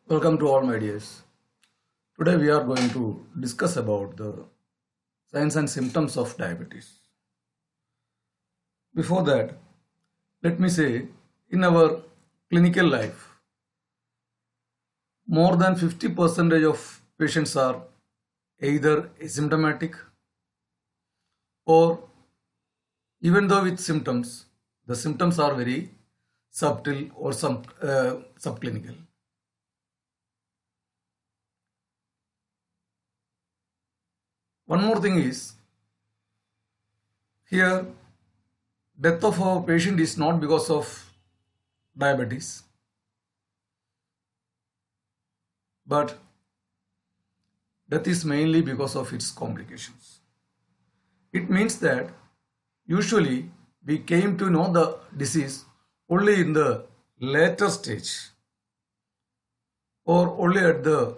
Welcome to all my dears. Today we are going to discuss about the signs and symptoms of diabetes. Before that, let me say in our clinical life, more than 50% of patients are either asymptomatic or even though with symptoms, the symptoms are very subtle or subclinical. One more thing is here death of a patient is not because of diabetes, but death is mainly because of its complications. It means that usually we came to know the disease only in the later stage or only at the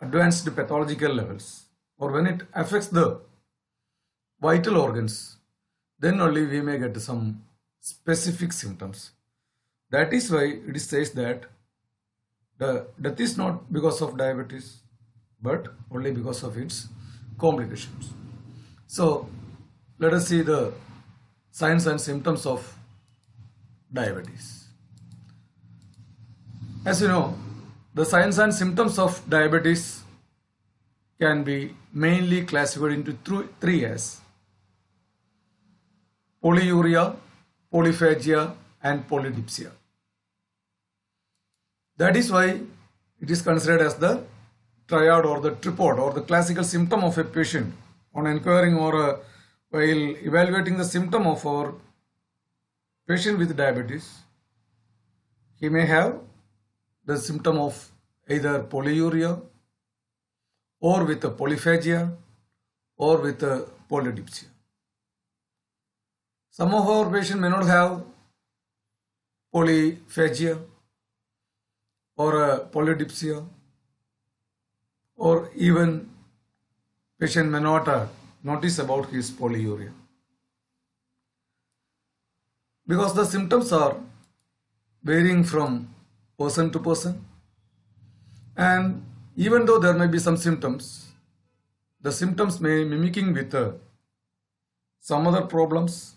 advanced pathological levels or when it affects the vital organs, then only we may get some specific symptoms. That is why it says that the death is not because of diabetes but only because of its complications. So let us see the signs and symptoms of diabetes. As you know, the signs and symptoms of diabetes can be mainly classified into three as polyuria, polyphagia and polydipsia. That is why it is considered as the triad or the tripod or the classical symptom of a patient on inquiring or while evaluating the symptom of our patient with diabetes. He may have the symptom of either polyuria or with a polyphagia or with a polydipsia. Some of our patients may not have polyphagia or a polydipsia, or even patient may not notice about his polyuria. Because the symptoms are varying from person to person, and even though there may be some symptoms, the symptoms may mimicking with some other problems,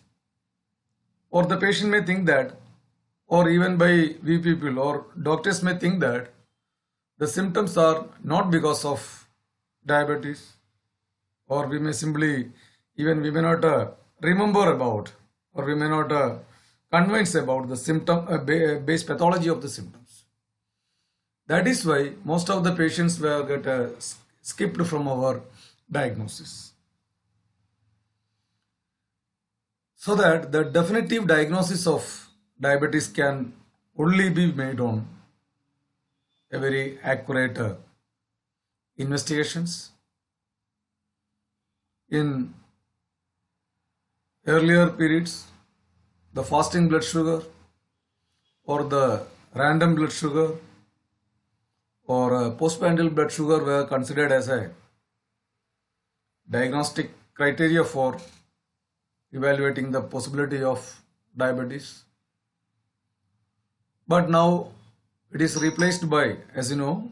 or the patient may think that, or even by we people or doctors may think that the symptoms are not because of diabetes, or we may simply even we may not remember about, or we may not convince about the symptom base pathology of the symptoms. That is why most of the patients will get skipped from our diagnosis. So that the definitive diagnosis of diabetes can only be made on a very accurate investigations. In earlier periods, the fasting blood sugar or the random blood sugar or postprandial blood sugar were considered as a diagnostic criteria for evaluating the possibility of diabetes. But now it is replaced by, as you know,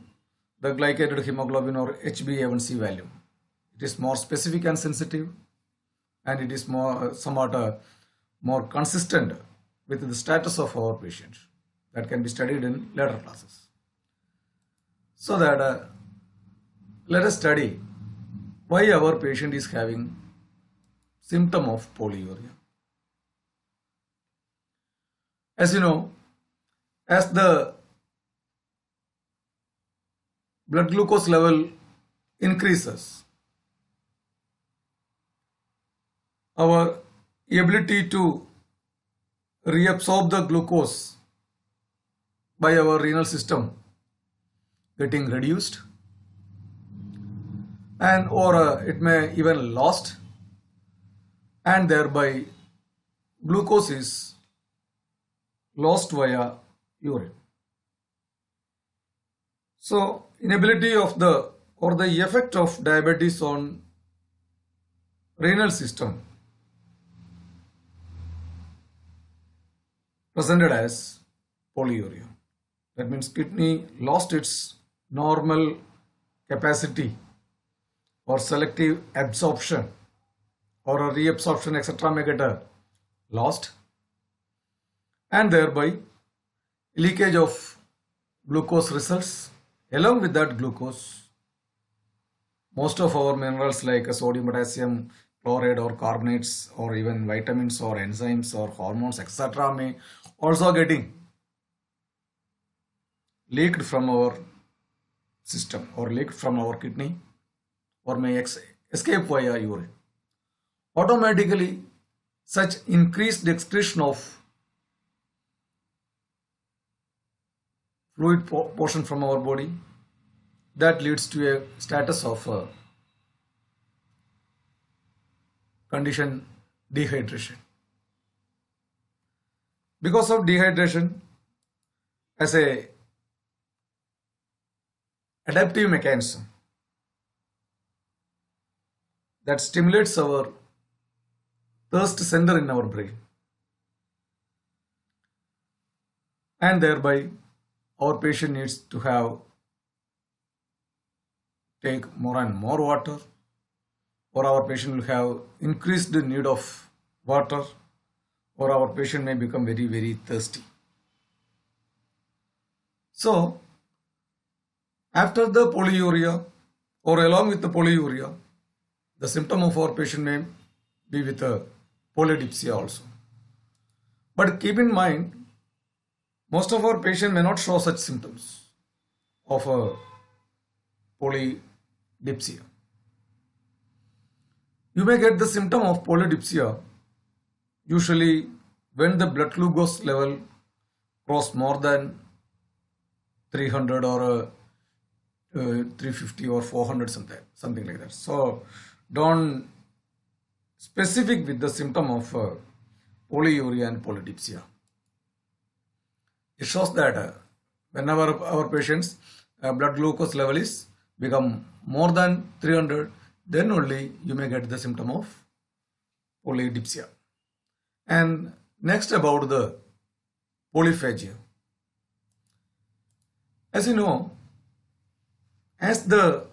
the glycated hemoglobin or HbA1c value. It is more specific and sensitive, and it is more somewhat more consistent with the status of our patient. That can be studied in later classes. So that let us study why our patient is having symptom of polyuria. As you know, as the blood glucose level increases, our ability to reabsorb the glucose by our renal system getting reduced, and or it may even lost, and thereby glucose is lost via urine. So inability of the or the effect of diabetes on renal system presented as polyuria. That means kidney lost its normal capacity or selective absorption or a reabsorption, etc. may get lost, and thereby leakage of glucose results. Along with that glucose, most of our minerals like sodium, potassium, chloride or carbonates or even vitamins or enzymes or hormones, etc. may also getting leaked from our system or leaked from our kidney or may escape via urine. Automatically, such increased excretion of fluid portion from our body, that leads to a status of condition dehydration. Because of dehydration, as a adaptive mechanism that stimulates our thirst center in our brain, and thereby our patient needs to take more and more water, or our patient will have increased need of water, or our patient may become very, very thirsty. So, after the polyuria or along with the polyuria, the symptom of our patient may be with a polydipsia also. But keep in mind, most of our patients may not show such symptoms of a polydipsia. You may get the symptom of polydipsia usually when the blood glucose level cross more than 300 or 350 or 400, something like that. So don't specific with the symptom of polyuria and polydipsia. It shows that whenever our patients blood glucose level is become more than 300, then only you may get the symptom of polydipsia. And next about the polyphagia. As you know, as the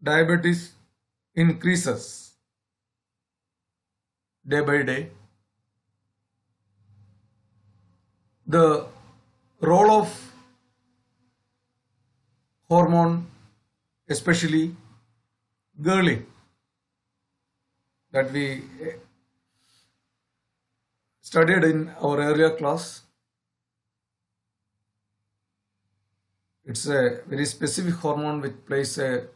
diabetes increases day by day, the role of hormone, especially ghrelin, that we studied in our earlier class. It's a very specific hormone which plays a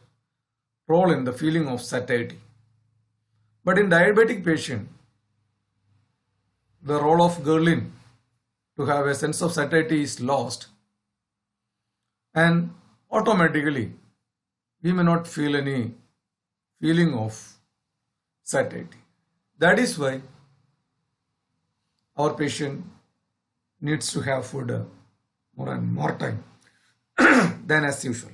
role in the feeling of satiety. But in diabetic patient, the role of ghrelin to have a sense of satiety is lost, and automatically we may not feel any feeling of satiety. That is why our patient needs to have food more and more time than as usual.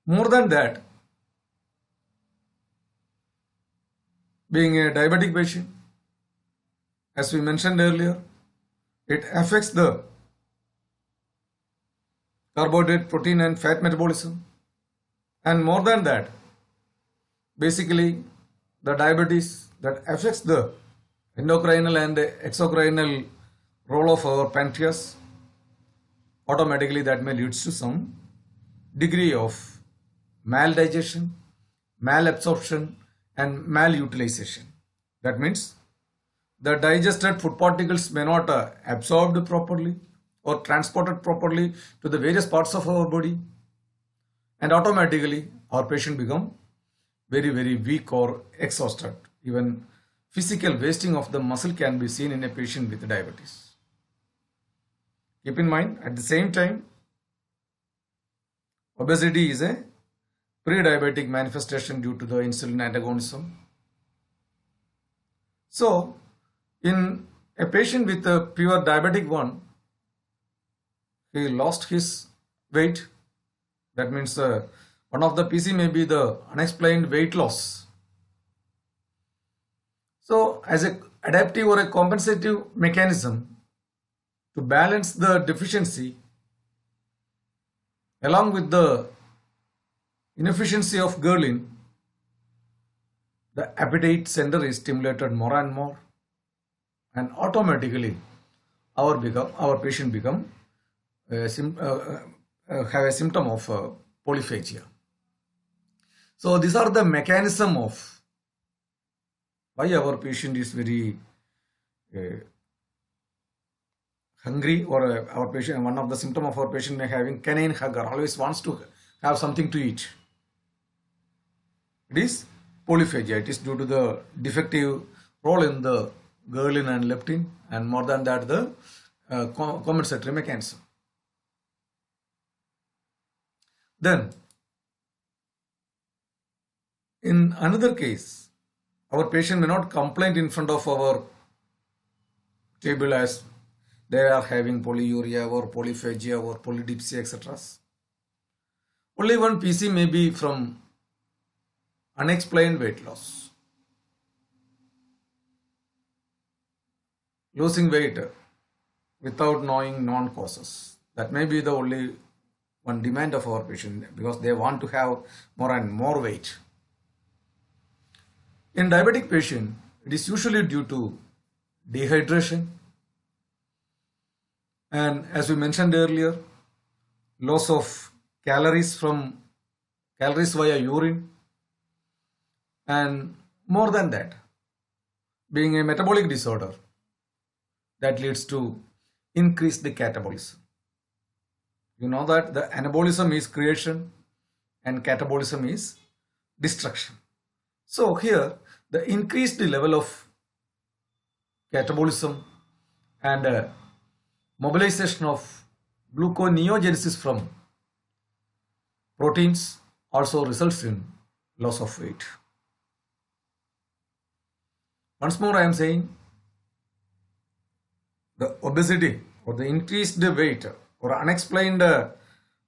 More than that, being a diabetic patient, as we mentioned earlier, it affects the carbohydrate, protein and fat metabolism. And more than that, basically the diabetes that affects the endocrinal and exocrinal role of our pancreas, automatically that may lead to some degree of maldigestion, malabsorption and malutilization. That means the digested food particles may not absorbed properly or transported properly to the various parts of our body, and automatically our patient become very, very weak or exhausted. Even physical wasting of the muscle can be seen in a patient with diabetes. Keep in mind, at the same time, obesity is a pre-diabetic manifestation due to the insulin antagonism. So, in a patient with a pure diabetic one, he lost his weight. That means one of the PC may be the unexplained weight loss. So, as a adaptive or a compensative mechanism to balance the deficiency along with the inefficiency of ghrelin. The appetite center is stimulated more and more, and automatically our patient become have a symptom of polyphagia. So these are the mechanism of why our patient is very hungry, or our patient, one of the symptom of our patient may having canine hunger, always wants to have something to eat. It is polyphagia. It is due to the defective role in the ghrelin and leptin, and more than that the compensatory mechanism. Then in another case, our patient may not complain in front of our table as they are having polyuria or polyphagia or polydipsia, etc. Only one PC may be from unexplained weight loss. Losing weight without knowing known causes. That may be the only one demand of our patient, because they want to have more and more weight. In diabetic patient, it is usually due to dehydration, and as we mentioned earlier, loss of calories via urine, and more than that, being a metabolic disorder that leads to increased catabolism. You know that the anabolism is creation and catabolism is destruction. So here the increased level of catabolism and mobilization of gluconeogenesis from proteins also results in loss of weight. Once more I am saying, the obesity or the increased weight or unexplained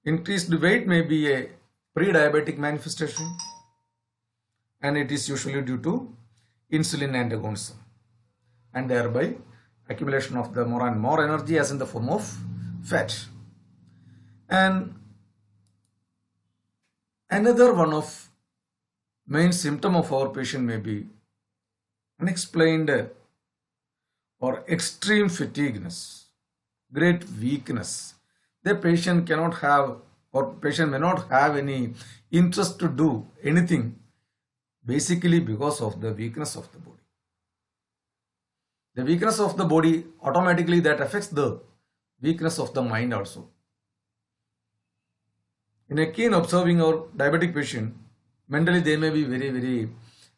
increased weight may be a pre-diabetic manifestation, and it is usually due to insulin antagonism and thereby accumulation of the more and more energy as in the form of fat. And another one of main symptom of our patient may be unexplained or extreme fatigueness, great weakness. The patient cannot have, or patient may not have any interest to do anything, basically because of the weakness of the body. The weakness of the body automatically that affects the weakness of the mind also. In a keen observing our diabetic patient, mentally they may be very, very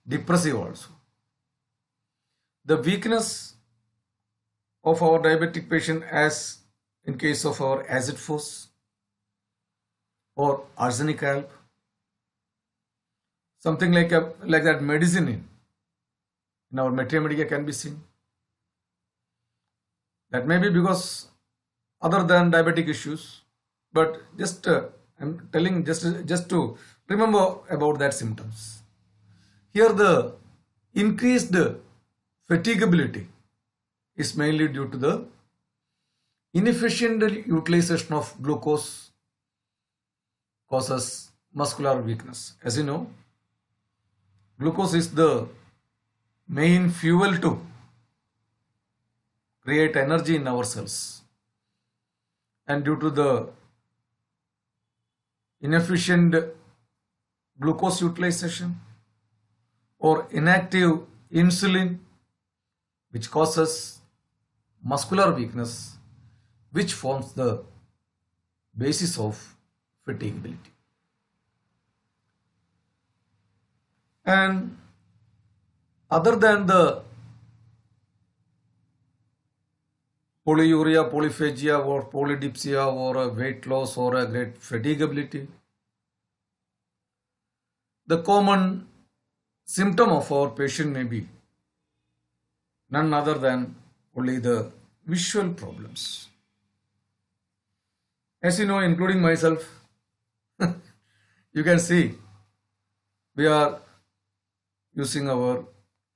depressive also. The weakness of our diabetic patient, as in case of our acid force or arsenic alb, something like that medicine in our materia medica can be seen. That may be because other than diabetic issues, but just I'm telling just to remember about that symptoms. Here the increased fatigability is mainly due to the inefficient utilization of glucose causes muscular weakness. As you know, glucose is the main fuel to create energy in our cells, and due to the inefficient glucose utilization or inactive insulin, which causes muscular weakness, which forms the basis of fatigability. And other than the polyuria, polyphagia or polydipsia or a weight loss or a great fatigability, the common symptom of our patient may be none other than only the visual problems. As you know, including myself, you can see we are using our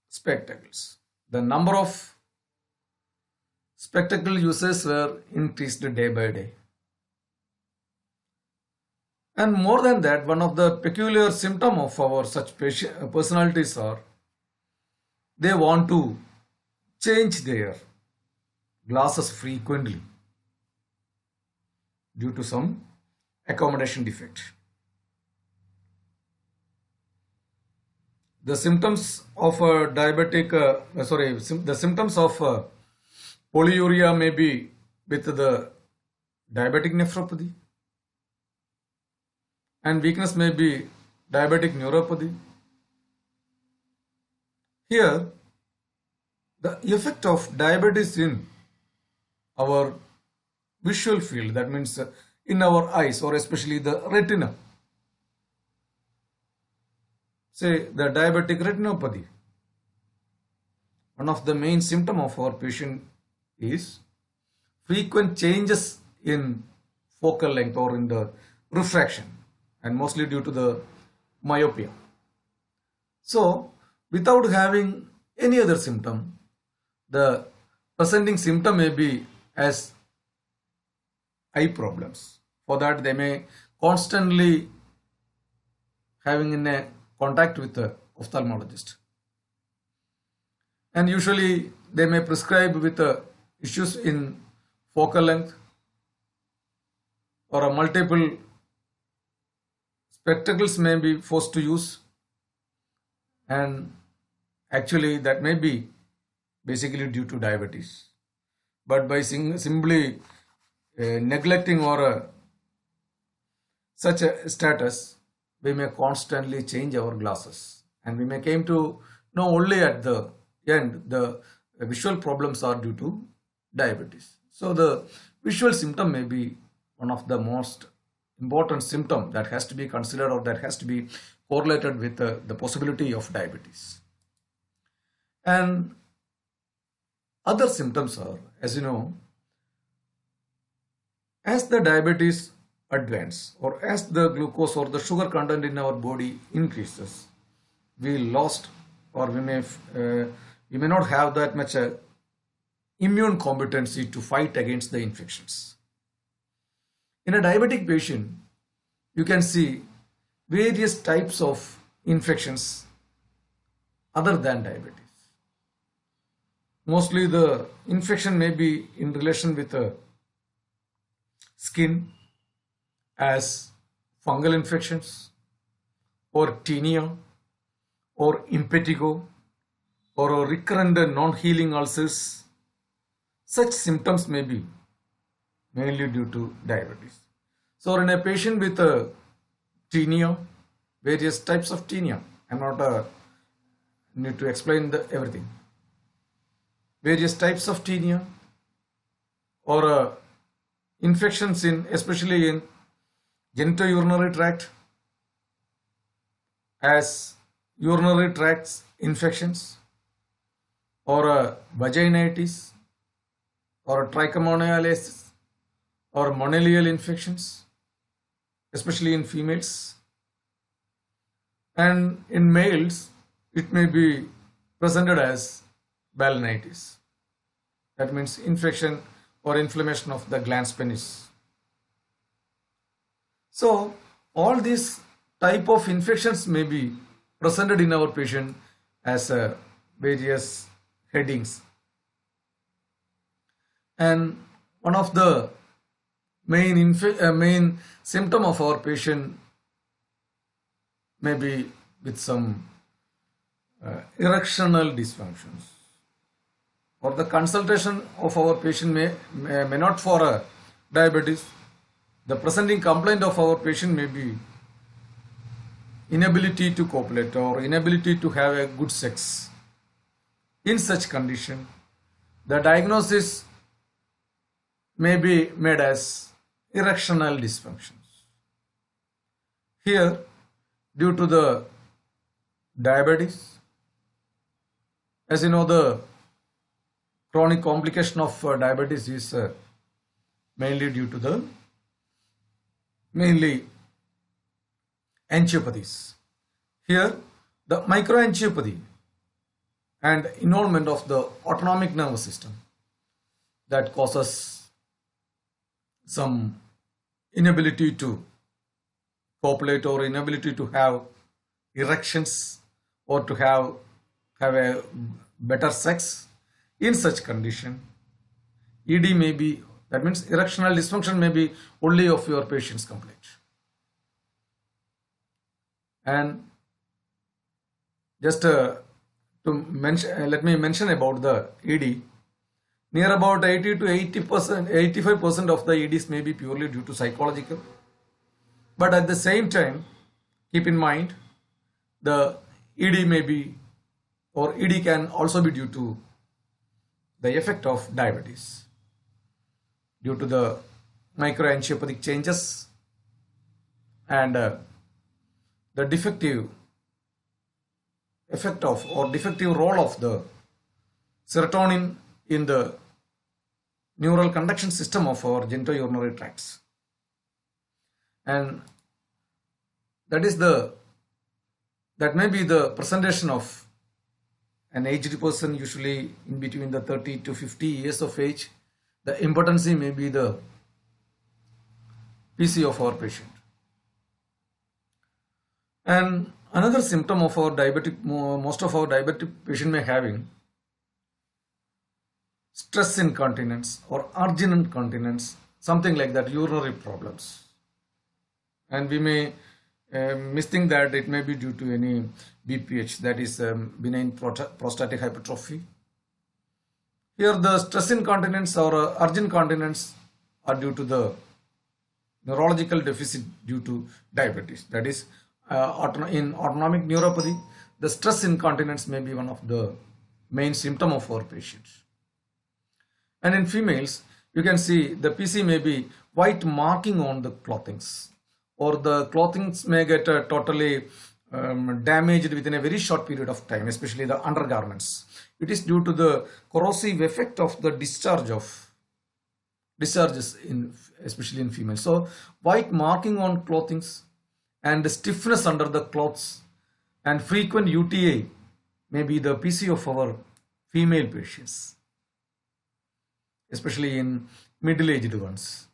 spectacles. the number of spectacle users were increased day by day. And more than that, one of the peculiar symptom of our such personalities are they want to change their glasses frequently due to some accommodation defect. The symptoms of the symptoms of polyuria may be with the diabetic nephropathy, and weakness may be diabetic neuropathy. Here, the effect of diabetes in our visual field, that means in our eyes or especially the retina, say the diabetic retinopathy, one of the main symptom of our patient is frequent changes in focal length or in the refraction, and mostly due to the myopia. So without having any other symptom, the presenting symptom may be as eye problems. For that, they may constantly having in a contact with the ophthalmologist, and usually they may prescribe with issues in focal length or a multiple spectacles may be forced to use, and actually that may be basically due to diabetes. But by simply neglecting or such a status, we may constantly change our glasses, and we may came to know only at the end the visual problems are due to diabetes. So the visual symptom may be one of the most important symptom that has to be considered or that has to be correlated with the possibility of diabetes. And other symptoms are, as you know, as the diabetes advance or as the glucose or the sugar content in our body increases, we lost or we may not have that much immune competency to fight against the infections. In a diabetic patient, you can see various types of infections other than diabetes. Mostly the infection may be in relation with skin, as fungal infections or tinea or impetigo or recurrent non-healing ulcers. Such symptoms may be mainly due to diabetes. So in a patient with tinea, various types of tinea, I'm not need to explain everything. Various types of tinea or infections in especially in genitourinary tract, as urinary tract infections or vaginitis or trichomoniasis or monilial infections, especially in females, and in males it may be presented as balanitis, that means infection or inflammation of the glans penis. So all these type of infections may be presented in our patient as various headings, and one of the main symptom of our patient may be with some erectional dysfunctions, or the consultation of our patient may not for diabetes. The presenting complaint of our patient may be inability to copulate or inability to have a good sex. In such condition, the diagnosis may be made as erectional dysfunctions. Here, due to the diabetes, as you know, the chronic complication of diabetes is mainly due to the angiopathies. Here, the microangiopathy and involvement of the autonomic nervous system that causes some inability to copulate or inability to have erections or to have a better sex. In such condition, ED may be, that means erectional dysfunction may be only of your patient's complaint. And just to mention, let me mention about the ED. Near about 80 to 80%, 85% of the EDs may be purely due to psychological. But at the same time, keep in mind, the ED may be, or ED can also be due to the effect of diabetes, due to the microangiopathic changes and the defective effect of or defective role of the serotonin in the neural conduction system of our genitourinary tracts. And that may be the presentation of an aged person, usually in between the 30 to 50 years of age. The impotency may be the PC of our patient. And another symptom of our diabetic, most of our diabetic patient may having stress incontinence or urgent incontinence, something like that, urinary problems. And we may misthink that it may be due to any BPH, that is benign prostatic hypertrophy. Here the stress incontinence or urgent incontinence are due to the neurological deficit due to diabetes. That is in autonomic neuropathy, the stress incontinence may be one of the main symptom of our patients. And in females, you can see the PC may be white marking on the clothings, or the clothings may get totally damaged within a very short period of time, especially the undergarments. It is due to the corrosive effect of the discharges especially in females. So white marking on clothings and stiffness under the clothes and frequent UTI may be the PC of our female patients, especially in middle-aged ones.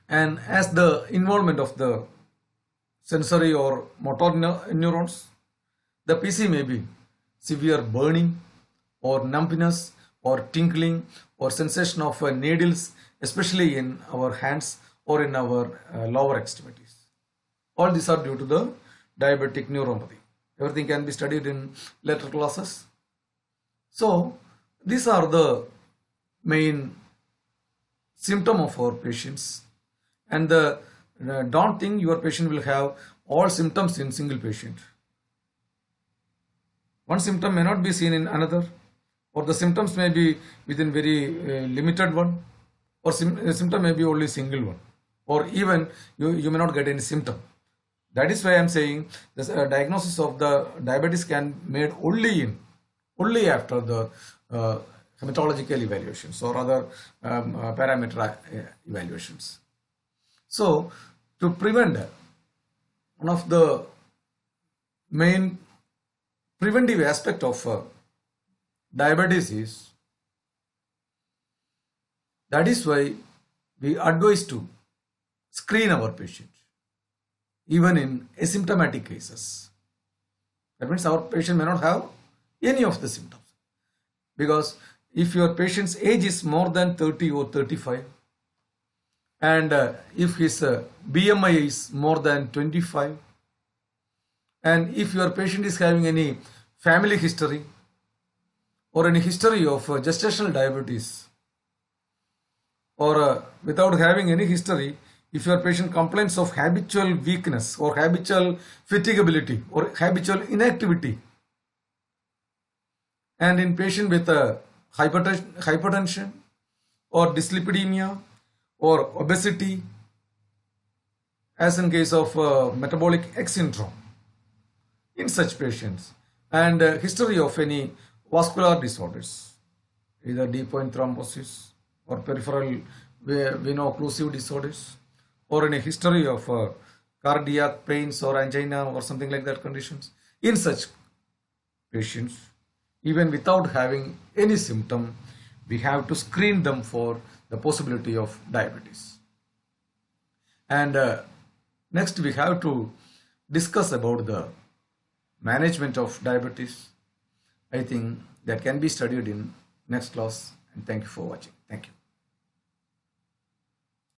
And as the involvement of the sensory or motor neurons, the PC may be severe burning or numbness or tingling or sensation of needles, especially in our hands or in our lower extremities. All these are due to the diabetic neuropathy. Everything can be studied in later classes. So these are the main symptom of our patients, and don't think your patient will have all symptoms in single patient. One symptom may not be seen in another, or the symptoms may be within very limited one, or symptom may be only single one, or even you may not get any symptom. That is why I am saying this diagnosis of the diabetes can be made only after the hematological evaluations or other parameter evaluations. So to prevent, one of the main preventive aspect of diabetes is, that is why we advise to screen our patient even in asymptomatic cases. That means our patient may not have any of the symptoms, because if your patient's age is more than 30 or 35, and if his BMI is more than 25, and if your patient is having any family history or any history of gestational diabetes, or without having any history, if your patient complains of habitual weakness or habitual fatigability or habitual inactivity, and in patient with hypertension or dyslipidemia or obesity, as in case of metabolic X syndrome, in such patients, and history of any vascular disorders, either deep vein thrombosis or peripheral veno-occlusive disorders, or any history of cardiac pains or angina or something like that conditions, in such patients even without having any symptom, we have to screen them for the possibility of diabetes. And next we have to discuss about the management of diabetes. I think that can be studied in next class, and thank you for watching. Thank you.